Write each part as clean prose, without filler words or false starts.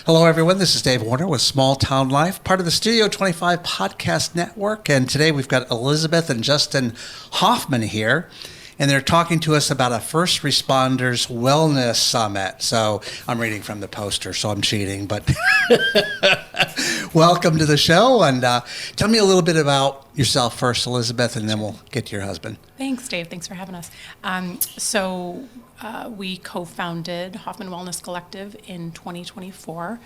Hello, everyone. This is Dave Warner with Small Town Life, part of the Studio 25 podcast network. And today we've got Elizabeth and Justin Hoffman here, and they're talking to us about a First Responders Wellness Summit. So I'm reading from the poster, so I'm cheating, but welcome to the show. And tell me a little bit about yourself first, Elizabeth, and then we'll get to your husband. Thanks, Dave. Thanks for having us. We co-founded Hoffman Wellness Collective in 2024,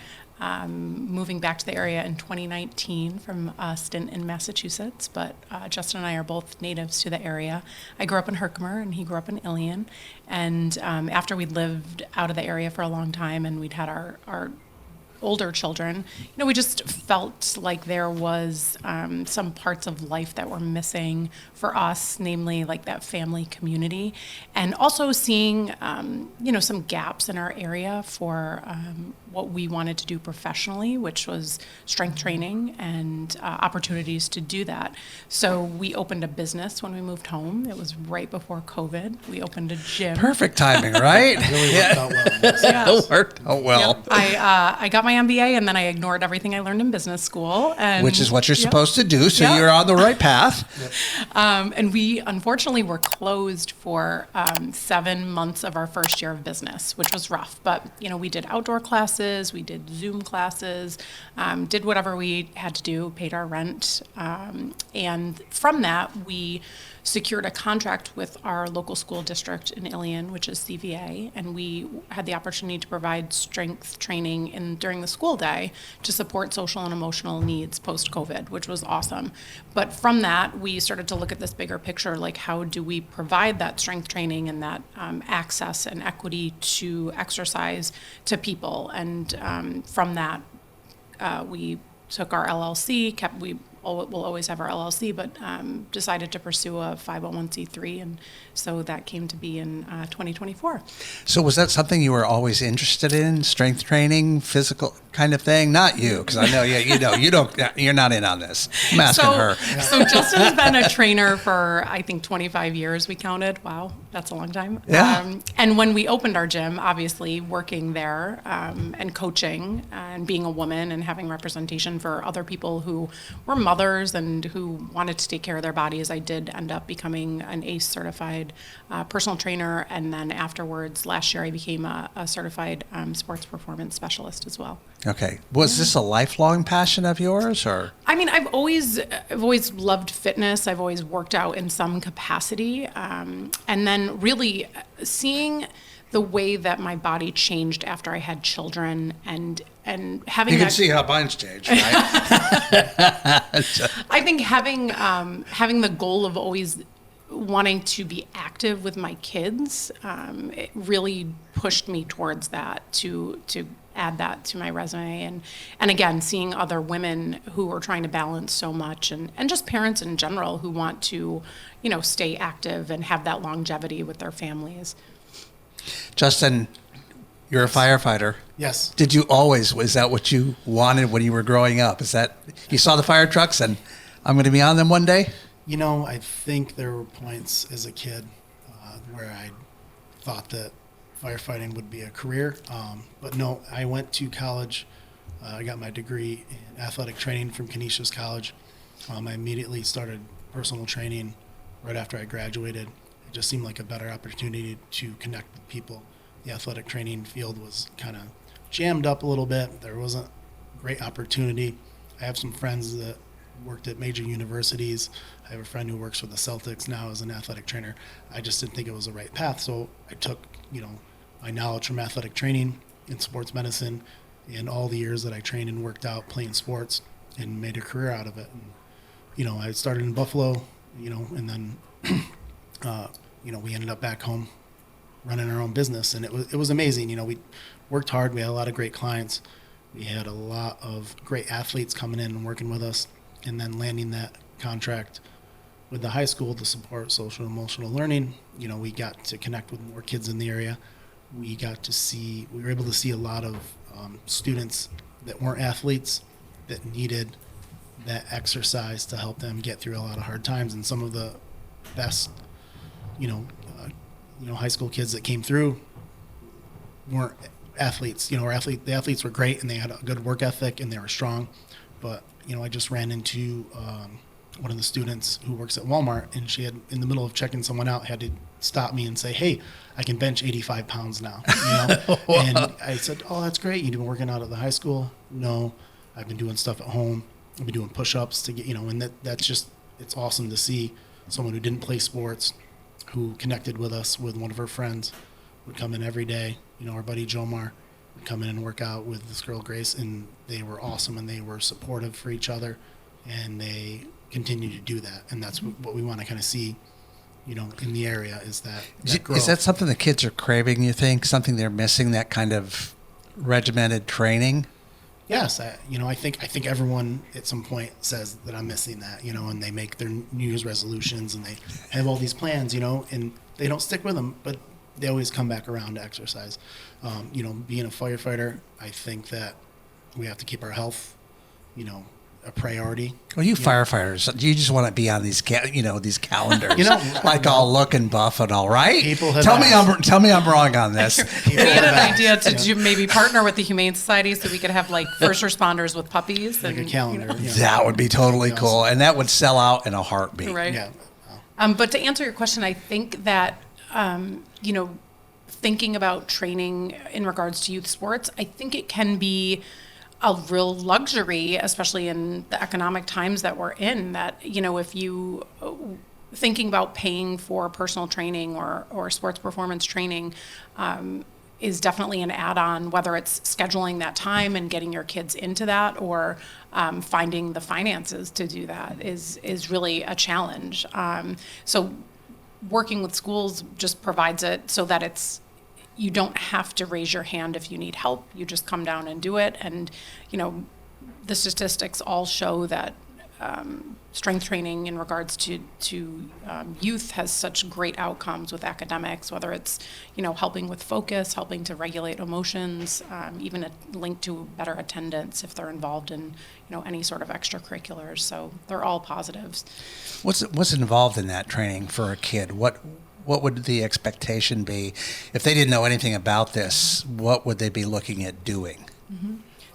moving back to the area in 2019 from a stint in Massachusetts. But Justin and I are both natives to the area. I grew up in Herkimer, and he grew up in Ilion. And after we'd lived out of the area for a long time, and we'd had our older children, we just felt like there was some parts of life that were missing for us, namely like that family community, and also seeing, some gaps in our area for what we wanted to do professionally, which was strength training and opportunities to do that. So we opened a business when we moved home. It was right before COVID. We opened a gym. Perfect timing, right? It really worked out well. Yeah. It worked out well. Yep. I got my MBA, and then I ignored everything I learned in business school. Which is what you're supposed to do, so you're on the right path. And we unfortunately were closed for 7 months of our first year of business, which was rough. But, we did outdoor classes, we did Zoom classes, did whatever we had to do, paid our rent. And from that, we secured a contract with our local school district in Ilion, which is CVA, and we had the opportunity to provide strength training during the school day to support social and emotional needs post-COVID, which was awesome. But from that, we started to look at this bigger picture, like how do we provide that strength training and that access and equity to exercise to people. And from that, we took our LLC, we'll always have our LLC, but decided to pursue a 501c3, and so that came to be in 2024. So was that something you were always interested in, strength training, physical kind of thing? Not you, because I know you're not in on this. I'm asking her. So Justin's been a trainer for, I think, 25 years, we counted. Wow, that's a long time. Yeah. And when we opened our gym, obviously working there and coaching and being a woman and having representation for other people who were mothers and who wanted to take care of their bodies, I did end up becoming an ACE certified personal trainer, and then afterwards, last year, I became a certified sports performance specialist as well. Okay. Was this a lifelong passion of yours, or? I mean, I've always loved fitness. I've always worked out in some capacity, and then really seeing the way that my body changed after I had children, and having you can see how mine's changed, right? I think having the goal of always wanting to be active with my kids, it really pushed me towards that, to add that to my resume, and again, seeing other women who are trying to balance so much, and just parents in general who want to stay active and have that longevity with their families. Justin, you're a firefighter. Yes. Did you always, was that what you wanted when you were growing up? Is that, you saw the fire trucks and I'm going to be on them one day? I think there were points as a kid where I thought that firefighting would be a career. But no, I went to college. I got my degree in athletic training from Canisius College. I immediately started personal training right after I graduated. It just seemed like a better opportunity to connect with people. The athletic training field was kind of jammed up a little bit. There wasn't great opportunity. I have some friends that worked at major universities. I have a friend who works for the Celtics now as an athletic trainer. I just didn't think it was the right path. So I took, my knowledge from athletic training in sports medicine and all the years that I trained and worked out playing sports and made a career out of it. And, I started in Buffalo, and then, we ended up back home running our own business, and it was amazing. We worked hard. We had a lot of great clients. We had a lot of great athletes coming in and working with us, and then landing that contract with the high school to support social and emotional learning. We got to connect with more kids in the area. We were able to see a lot of students that weren't athletes that needed that exercise to help them get through a lot of hard times. And some of the best, high school kids that came through weren't athletes. You know, the athletes were great and they had a good work ethic and they were strong. But, you know, I just ran into one of the students who works at Walmart, and she had, in the middle of checking someone out, had to stop me and say, "Hey, I can bench 85 pounds now." You know? And I said, "Oh, that's great. You've been working out at the high school?" "No, I've been doing stuff at home. I've been doing push-ups to get, you know," and that's just, it's awesome to see someone who didn't play sports, who connected with us with one of her friends, would come in every day. You know, our buddy Jomar would come in and work out with this girl Grace, and they were awesome and they were supportive for each other, and they continue to do that. And that's what we want to kind of see, you know, in the area, is that growth. Is that something the kids are craving, you think? Something they're missing, that kind of regimented training? Yes, I think everyone at some point says that I'm missing that, you know, and they make their New Year's resolutions and they have all these plans, you know, and they don't stick with them, but they always come back around to exercise. You know, being a firefighter, I think that we have to keep our health, you know, a priority. Well, you firefighters, you just want to be on these, these calendars, You know, like all looking buff and all, right? People have tell me I'm asked. wrong on this. We had an idea to maybe partner with the Humane Society so we could have like first responders with puppies. Like and, a calendar. you know. You know. That would be totally That'd be cool, awesome. and that would sell out in a heartbeat. Right. Yeah. But to answer your question, I think that, you know, thinking about training in regards to youth sports, I think it can be a real luxury, especially in the economic times that we're in, that, you know, if you thinking about paying for personal training or sports performance training is definitely an add-on, whether it's scheduling that time and getting your kids into that, or finding the finances to do that is really a challenge. So working with schools just provides it so that you don't have to raise your hand if you need help. You just come down and do it. And, you know, the statistics all show that strength training in regards to youth has such great outcomes with academics, whether it's, you know, helping with focus, helping to regulate emotions, even a link to better attendance if they're involved in, you know, any sort of extracurriculars. So they're all positives. What's involved in that training for a kid? What would the expectation be if they didn't know anything about this? What would they be looking at doing?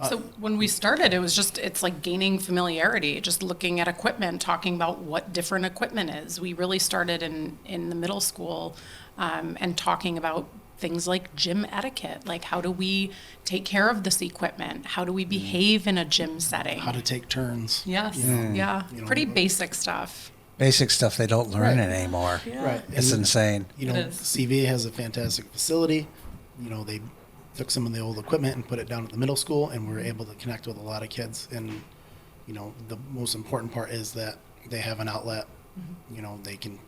So when we started, it's like gaining familiarity, just looking at equipment, talking about what different equipment is. We really started in the middle school and talking about things like gym etiquette, like how do we take care of this equipment? How do we behave in a gym setting? How to take turns. Yes, yeah, You know, pretty basic stuff. Basic stuff they don't learn Right. it anymore. Yeah. Right. It's And, insane. You know, It is. CVA has a fantastic facility. You know, they took some of the old equipment and put it down at the middle school, and we were able to connect with a lot of kids. And, you know, the most important part is that they have an outlet. You know, they can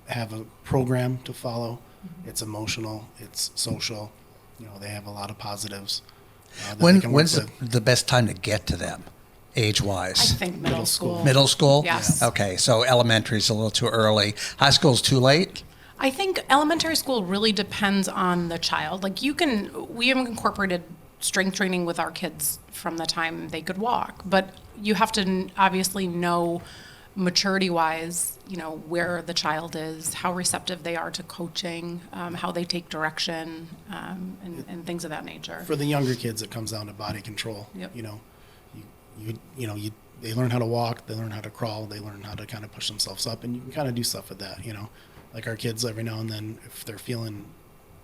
have a program to follow. It's emotional, it's social. You know, they have a lot of positives. That they can work When's with. the best time to get to them, I age-wise? think middle school. Middle school? Yes. Okay, so elementary's a little too early. High school's too late? I think elementary school really depends on the child. Like we have incorporated strength training with our kids from the time they could walk, but you have to obviously know maturity-wise, you know, where the child is, how receptive they are to coaching, how they take direction, and things of that nature. For the younger kids, it comes down to body control. Yep. You know, they learn how to walk, they learn how to crawl, they learn how to kind of push themselves up, and you can kind of do stuff with that. You know, like our kids, every now and then, if they're feeling,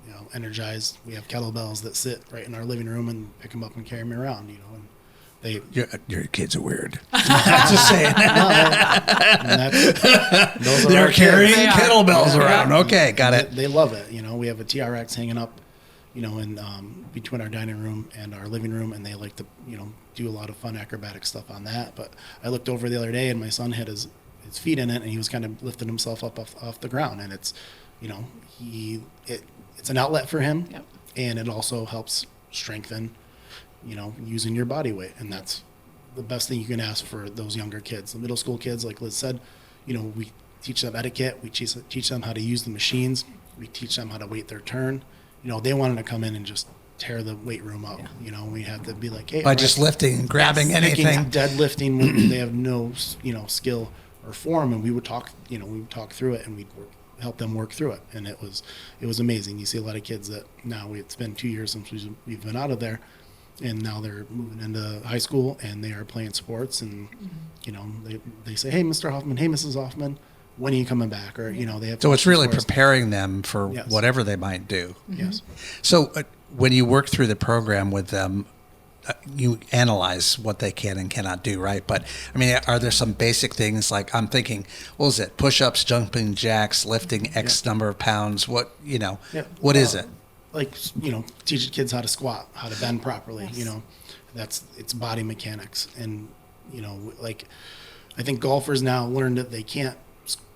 you know, energized, we have kettlebells that sit right in our living room and pick them up and carry them around. You know, and Your kids are weird. Just saying. those are They're our carrying kids. kettlebells around. Okay, got it. They love it. You know, we have a TRX hanging up, you know, in between our dining room and our living room, and they like to, you know, do a lot of fun acrobatic stuff on that. But I looked over the other day, and my son had his feet in it, and he was kind of lifting himself up off the ground, and it's, you know, it's an outlet for him, Yep. and it also helps strengthen, you know, using your body weight, and that's the best thing you can ask for those younger kids. The middle school kids, like Liz said, you know, we teach them etiquette, we teach them how to use the machines, we teach them how to wait their turn. You know, they wanted to come in and just tear the weight room up. You know, we have to be like, hey, By just lifting and grabbing picking, anything. deadlifting when they have no, you know, skill or form, and we would talk, you know, we would talk through it, and we'd help them work through it. And it was amazing. You see a lot of kids that now it's been 2 years since we've been out of there, and now they're moving into high school and they are playing sports, and they say, hey, Mr. Hoffman, hey, Mrs. Hoffman, when are you coming back? Or they have. So it's really for us. preparing them for Yes. whatever they might do. Yes. So when you work through the program with them, you analyze what they can and cannot do, right? But I mean, are there some basic things like, I'm thinking, what was it? Push-ups, jumping jacks, lifting X number of pounds. What what is it? Like, teaching kids how to squat, how to bend properly, Yes. it's body mechanics. And, like, I think golfers now learn that they can't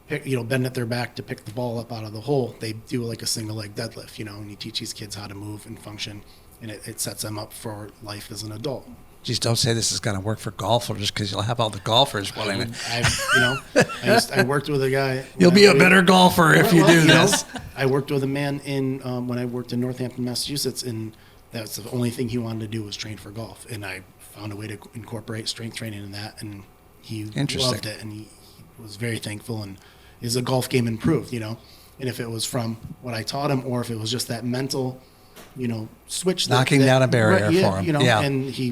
bend at their back to pick the ball up out of the hole. They do like a single leg deadlift, and you teach these kids how to move and function, and it sets them up for life as an adult. Geez, don't say this is going to work for golf, just because you'll have all the golfers wanting to. I worked with a guy. You'll be a better golfer if you do this. I worked with a man when I worked in Northampton, Massachusetts, and that's the only thing he wanted to do was train for golf. And I found a way to incorporate strength training in that, and he loved it, and he was very thankful. And his golf game improved, and if it was from what I taught him, or if it was just that mental, switch. Knocking down a barrier for him. And he,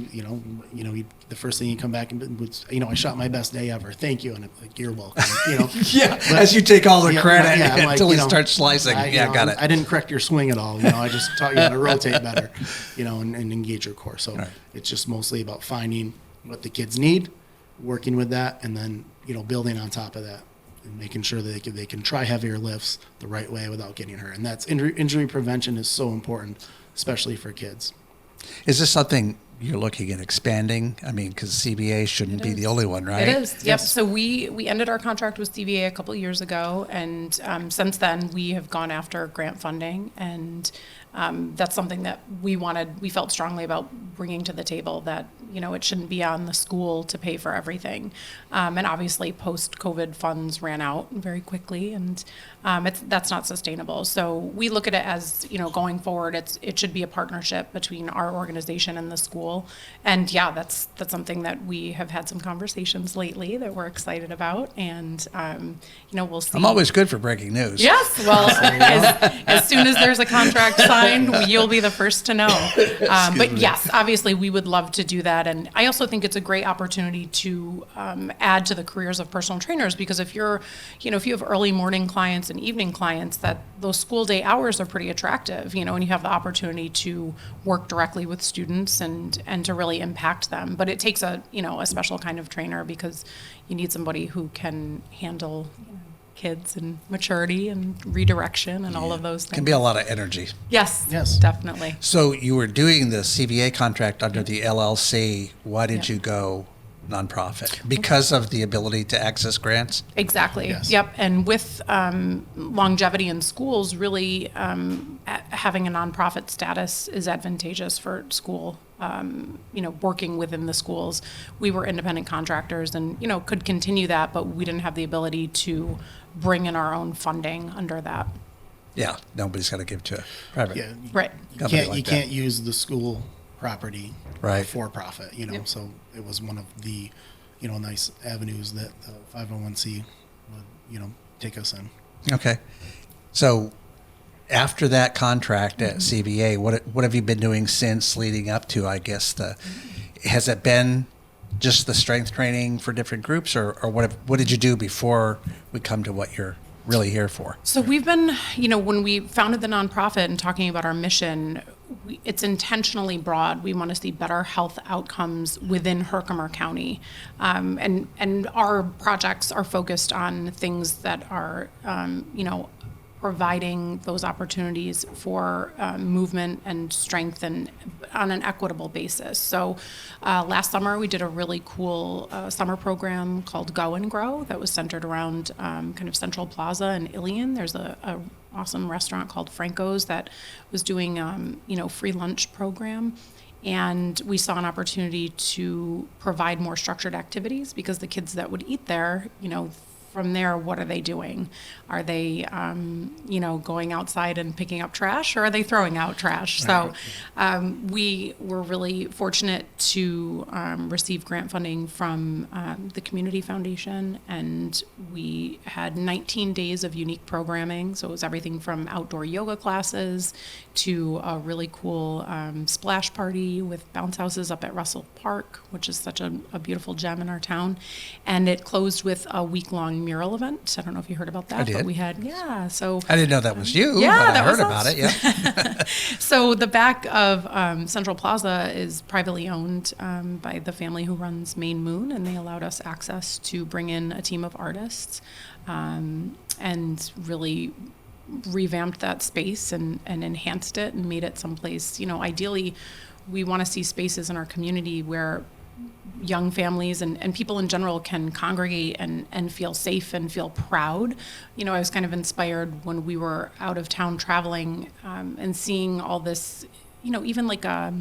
the first thing he come back and was, I shot my best day ever. Thank you. And I'm like, you're welcome. As you take all the credit I'm until like, he starts slicing. Got it. I didn't correct your swing at all. I just taught you how to rotate better, and engage your core. So it's just mostly about finding what the kids need, working with that, and then, building on top of that, and making sure that they can try heavier lifts the right way without getting hurt. And that's injury prevention is so important, especially for kids. Is this something you're looking at expanding? I mean, because CBA shouldn't be the only one, right? It is. Yep. Yes. So we ended our contract with CBA a couple of years ago, and since then we have gone after grant funding, and that's something that we felt strongly about bringing to the table, that it shouldn't be on the school to pay for everything. And obviously post-COVID funds ran out very quickly, and that's not sustainable. So we look at it as, going forward, it should be a partnership between our organization and the school. And that's something that we have had some conversations lately that we're excited about, and we'll see. I'm always good for breaking news. Yes, well, as soon as there's a contract signed, you'll be the first to know. But yes, obviously we would love to do that. And I also think it's a great opportunity to add to the careers of personal trainers, because if you have early morning clients and evening clients, that those school day hours are pretty attractive, and you have the opportunity to work directly with students and to really impact them. But it takes a special kind of trainer, because you need somebody who can handle kids and maturity and redirection and all of those things. Can be a lot of energy. Yes, Yes. definitely. So you were doing the CBA contract under the LLC. Why did you go nonprofit? Because of the ability to access grants? Exactly. Yes. Yep. And with longevity in schools, really having a nonprofit status is advantageous for school. Working within the schools, we were independent contractors, and could continue that, but we didn't have the ability to bring in our own funding under that. Yeah, nobody's got to give to a private. Yeah. Right. You can't use the school property Right. for profit, Yep. So it was one of the, nice avenues that the 501c would, take us in. Okay. So after that contract at CBA, what have you been doing since, leading up to, I guess, has it been just the strength training for different groups, or what did you do before we come to what you're really here for? So we've been, when we founded the nonprofit and talking about our mission, it's intentionally broad. We want to see better health outcomes within Herkimer County. And our projects are focused on things that are, providing those opportunities for movement and strength, and on an equitable basis. So last summer we did a really cool summer program called Go and Grow that was centered around kind of Central Plaza in Ilion. There's a awesome restaurant called Franco's that was doing free lunch program. And we saw an opportunity to provide more structured activities, because the kids that would eat there, from there, what are they doing? Are they, going outside and picking up trash, or are they throwing out trash? So we were really fortunate to receive grant funding from the Community Foundation, and we had 19 days of unique programming. So it was everything from outdoor yoga classes to a really cool splash party with bounce houses up at Russell Park, which is such a beautiful gem in our town. And it closed with a week-long mural event. I don't know if you heard about that. I did. But we had, so. I didn't know that was you, Yeah, but I that heard was about us. it, yeah. So the back of Central Plaza is privately owned by the family who runs Main Moon, and they allowed us access to bring in a team of artists and really revamped that space and enhanced it and made it someplace, ideally we want to see spaces in our community where young families and people in general can congregate and feel safe and feel proud. I was kind of inspired when we were out of town traveling and seeing all this, even like a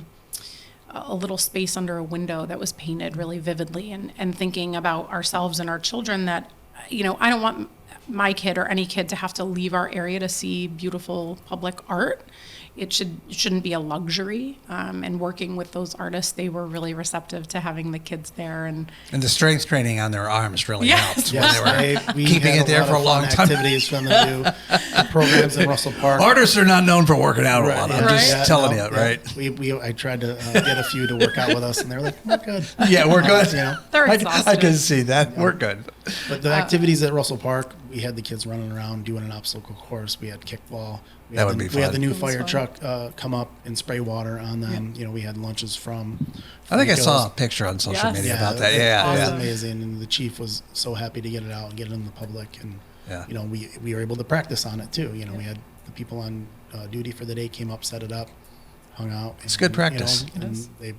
little space under a window that was painted really vividly and thinking about ourselves and our children that, I don't want my kid or any kid to have to leave our area to see beautiful public art. It shouldn't be a luxury. And working with those artists, they were really receptive to having the kids there. And the strength training on their arms really helped. Yes, When they were keeping it there for a long time. Activities from the new programs in Russell Park. Artists are not known for working out a lot. I'm just telling you, right? I tried to get a few to work out with us, and they were like, "We're good." Yeah, we're good. They're exhausted. I can see that. We're good. But the activities at Russell Park, we had the kids running around doing an obstacle course. We had kickball. We had the new fire truck come up and spray water on them. Yep. We had lunches from. I think I saw a picture on social media about that. It was Awesome. amazing, and the chief was so happy to get it out and get it in the public. And Yeah. we were able to practice on it too. We had the people on duty for the day came up, set it up, hung out. It's good practice. And they,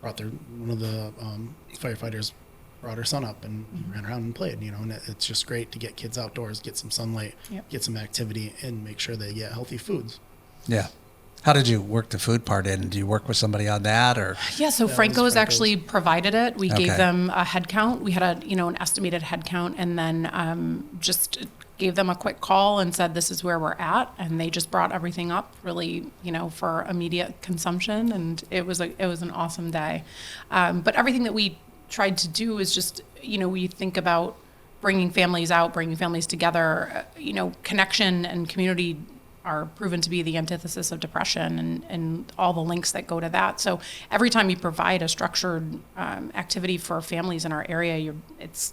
brought one of the firefighters brought her son up and ran around and played, and it's just great to get kids outdoors, get some sunlight, get some activity, and make sure they get healthy foods. Yeah. How did you work the food part in? Do you work with somebody on that, or? Yeah, so Franco's actually provided it. We gave Okay. them a head count. We had an estimated head count, and then just gave them a quick call and said, this is where we're at. And they just brought everything up really, for immediate consumption. And it was an awesome day. But everything that we tried to do is just, we think about bringing families out, bringing families together, connection and community are proven to be the antithesis of depression and all the links that go to that. So every time you provide a structured activity for families in our area, it's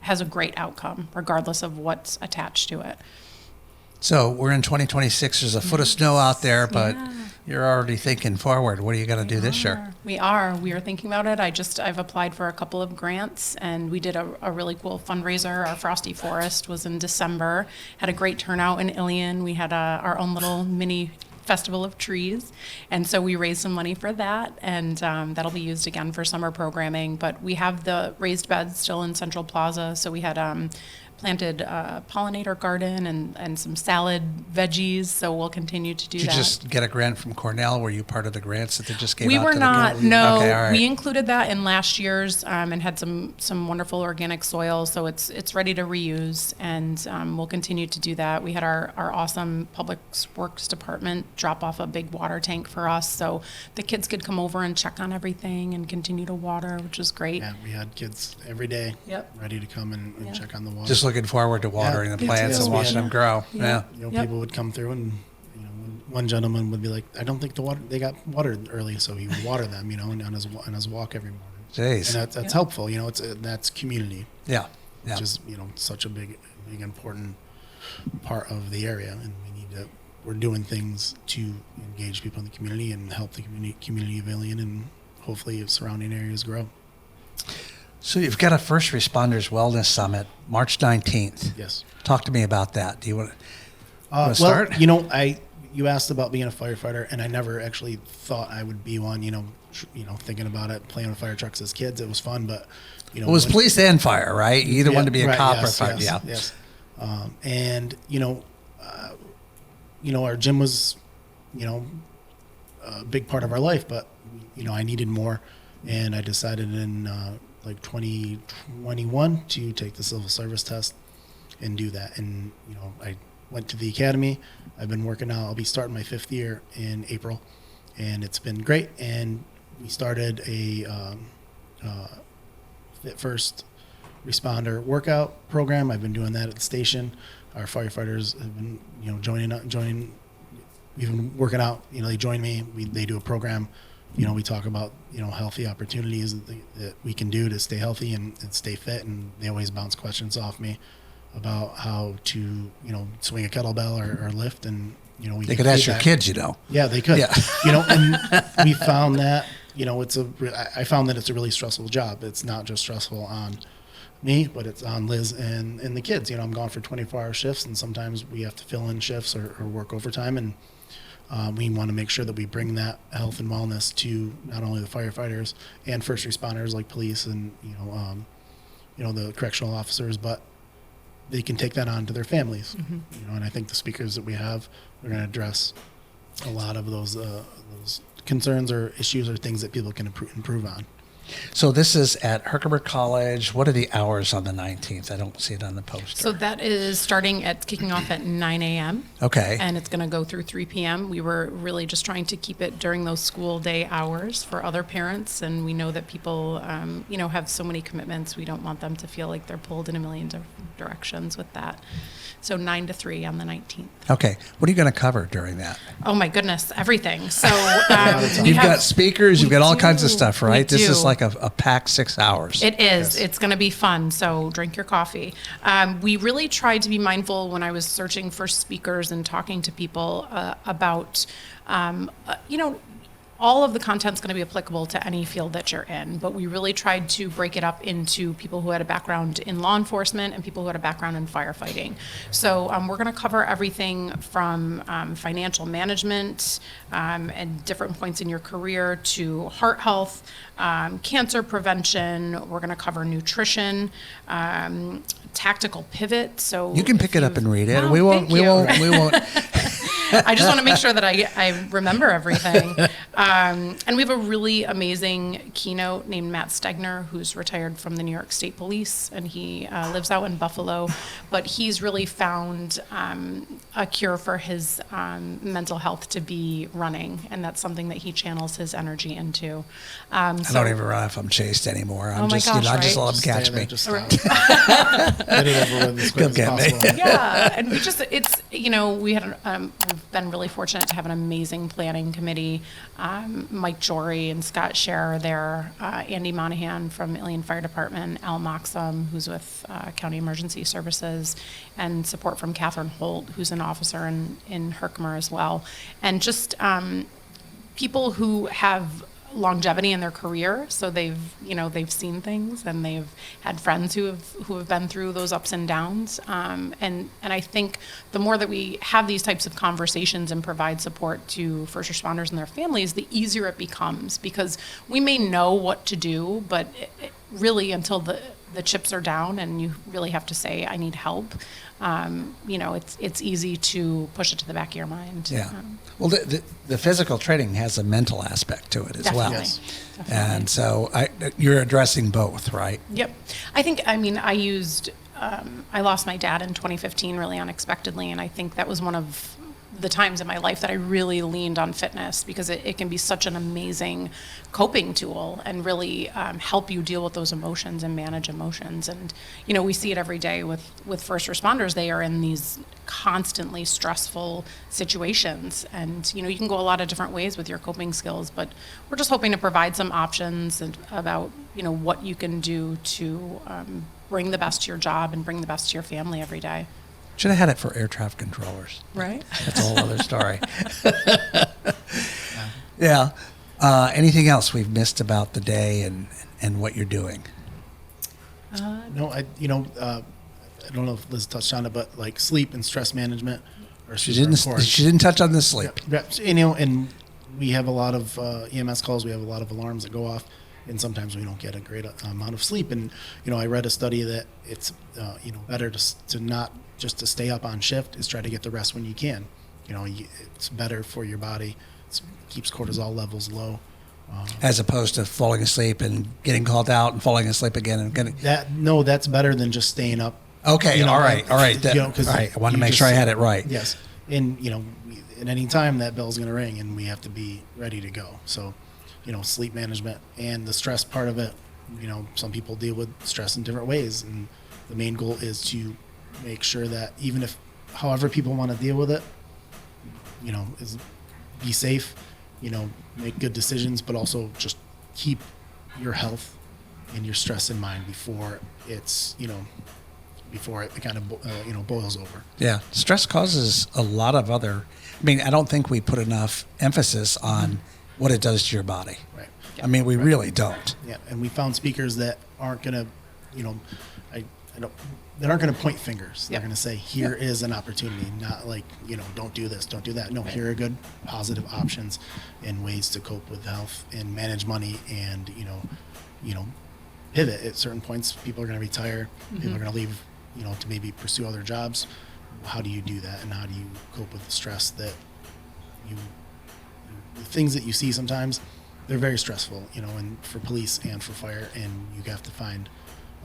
has a great outcome regardless of what's attached to it. So we're in 2026. There's a foot of snow out there, but you're already thinking forward. What are you going to do this year? We are thinking about it. I've applied for a couple of grants, and we did a really cool fundraiser. Our Frosty Forest was in December. Had a great turnout in Ilion. We had our own little mini festival of trees, and so we raised some money for that, and that'll be used again for summer programming. But we have the raised beds still in Central Plaza, so we had planted a pollinator garden and some salad veggies, so we'll continue to do Did that. you just get a grant from Cornell? Were you part of the grants that they just gave We out were to not, the no. Okay, all right. We included that in last year's and had some wonderful organic soil, so it's ready to reuse, and we'll continue to do that. We had our awesome Public Works Department drop off a big water tank for us, so the kids could come over and check on everything and continue to water, which is great. Yeah, we had kids every day ready to come and check on the water. Just looking forward to watering the plants and we watching had- them grow. Yeah. People would come through, and one gentleman would be like, "I don't think they got watered early," so he would water them, and on his walk every morning. Jeez. And that's helpful, that's community, Yeah. Yeah. which is such a big important part of the area, and we're doing things to engage people in the community and help the community of Ilion, and hopefully surrounding areas grow. So you've got a First Responders Wellness Summit, March 19th. Yes. Talk to me about that. Do you want to Well, start? you asked about being a firefighter, and I never actually thought I would be one. Thinking about it, playing with fire trucks as kids, it was fun. But It was police and fire, right? You either wanted to be a cop or fire. Yes, Yeah. yes. Our gym was, a big part of our life, but I needed more, and I decided in like 2021 to take the civil service test and do that. And, I went to the academy. I've been working out. I'll be starting my 5th year in April, and it's been great. And we started a Fit First responder workout program. I've been doing that at the station. Our firefighters have been, joining. We've been working out. They join me. They do a program. We talk about healthy opportunities that we can do to stay healthy and stay fit. And they always bounce questions off me about how to swing a kettlebell or lift. And they could ask your kids. Yeah, they could. Yeah. And we found that I found that it's a really stressful job. It's not just stressful on me, but it's on Liz and the kids. I'm gone for 24-hour shifts, and sometimes we have to fill in shifts or work overtime. And we want to make sure that we bring that health and wellness to not only the firefighters and first responders like police and the correctional officers, but they can take that on to their families. And I think the speakers that we have are going to address a lot of those concerns or issues or things that people can improve on. So this is at Herkimer College. What are the hours on the 19th? I don't see it on the poster. So that is kicking off at 9 a.m. Okay. And it's going to go through 3 p.m. We were really just trying to keep it during those school day hours for other parents. And we know that people, have so many commitments. We don't want them to feel like they're pulled in a million different directions with that. So 9 to 3 on the 19th. Okay. What are you going to cover during that? Oh, my goodness. Everything. So you've got speakers. You've got all kinds of stuff, right? This is like a packed 6 hours. It is. Yes. It's going to be fun. So drink your coffee. We really tried to be mindful when I was searching for speakers and talking to people about, all of the content's going to be applicable to any field that you're in, but we really tried to break it up into people who had a background in law enforcement and people who had a background in firefighting. So we're going to cover everything from financial management and different points in your career to heart health, cancer prevention. We're going to cover nutrition, tactical pivot. So you can pick it up and read it. Oh, we won't. I just want to make sure that I remember everything. And we have a really amazing keynote named Matt Stegner, who's retired from the New York State Police, and he lives out in Buffalo. But he's really found a cure for his mental health to be running, and that's something that he channels his energy into. I don't even run if I'm chased anymore. I just let him catch me. Just get it over with as quick as possible. Yeah, and we had we've been really fortunate to have an amazing planning committee. Mike Jory and Scott Scher are there, Andy Monahan from Ilion Fire Department, Al Moxham, who's with County Emergency Services, and support from Catherine Holt, who's an officer in Herkimer as well. And just people who have longevity in their career, so they've seen things and they've had friends who have been through those ups and downs, and I think the more that we have these types of conversations and provide support to first responders and their families, the easier it becomes, because we may know what to do, but really until the chips are down and you really have to say, I need help, it's easy to push it to the back of your mind. Yeah. Well, the physical training has a mental aspect to it as well. Yes. And so you're addressing both, right? Yep. I lost my dad in 2015 really unexpectedly, and I think that was one of the times in my life that I really leaned on fitness, because it can be such an amazing coping tool and really help you deal with those emotions and manage emotions. And, we see it every day with first responders. They are in these constantly stressful situations, and, you can go a lot of different ways with your coping skills, but we're just hoping to provide some options about, what you can do to bring the best to your job and bring the best to your family every day. Should have had it for air traffic controllers. Right. That's a whole other story. Yeah. Anything else we've missed about the day and what you're doing? No, I don't know if Liz touched on it, but like sleep and stress management are super important. She didn't touch on the sleep. Yeah, and we have a lot of EMS calls. We have a lot of alarms that go off, and sometimes we don't get a great amount of sleep. And I read a study that it's better to not just to stay up on shift, is try to get the rest when you can. It's better for your body. It keeps cortisol levels low. As opposed to falling asleep and getting called out and falling asleep again and getting. That's better than just staying up. Okay, all right. All right. I wanted to make sure I had it right. Yes, and at any time that bell's going to ring, and we have to be ready to go. So, sleep management and the stress part of it. Some people deal with stress in different ways, and the main goal is to make sure that even if, however people want to deal with it, is be safe, make good decisions, but also just keep your health and your stress in mind before it's, before it kind of, boils over. Yeah. Stress causes a lot of other, I don't think we put enough emphasis on what it does to your body. Right. We really don't. Yeah. And we found speakers that aren't going to, that aren't going to point fingers. They're going to say, here is an opportunity, not like, don't do this, don't do that. No, here are good, positive options and ways to cope with health and manage money and, pivot at certain points. People are going to retire. People are going to leave, to maybe pursue other jobs. How do you do that? And how do you cope with the stress that the things that you see sometimes, they're very stressful, and for police and for fire, and you have to find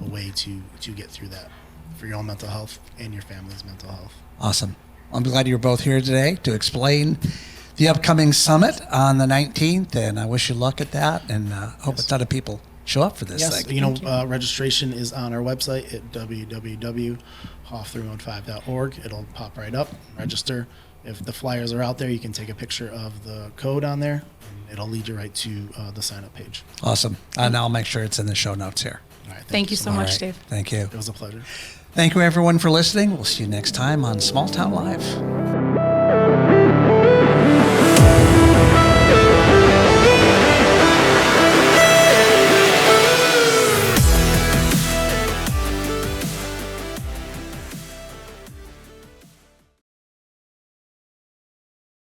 a way to get through that for your own mental health and your family's mental health. Awesome. I'm glad you're both here today to explain the upcoming summit on the 19th, and I wish you luck at that, and hope a ton of people show up for this thing. Registration is on our website at www.hoff315.org. It'll pop right up. Register. If the flyers are out there, you can take a picture of the code on there, and it'll lead you right to the sign-up page. Awesome. And I'll make sure it's in the show notes here. All right, Thank you so much, Dave. Thank you. It was a pleasure. Thank you, everyone, for listening. We'll see you next time on Small Town Live.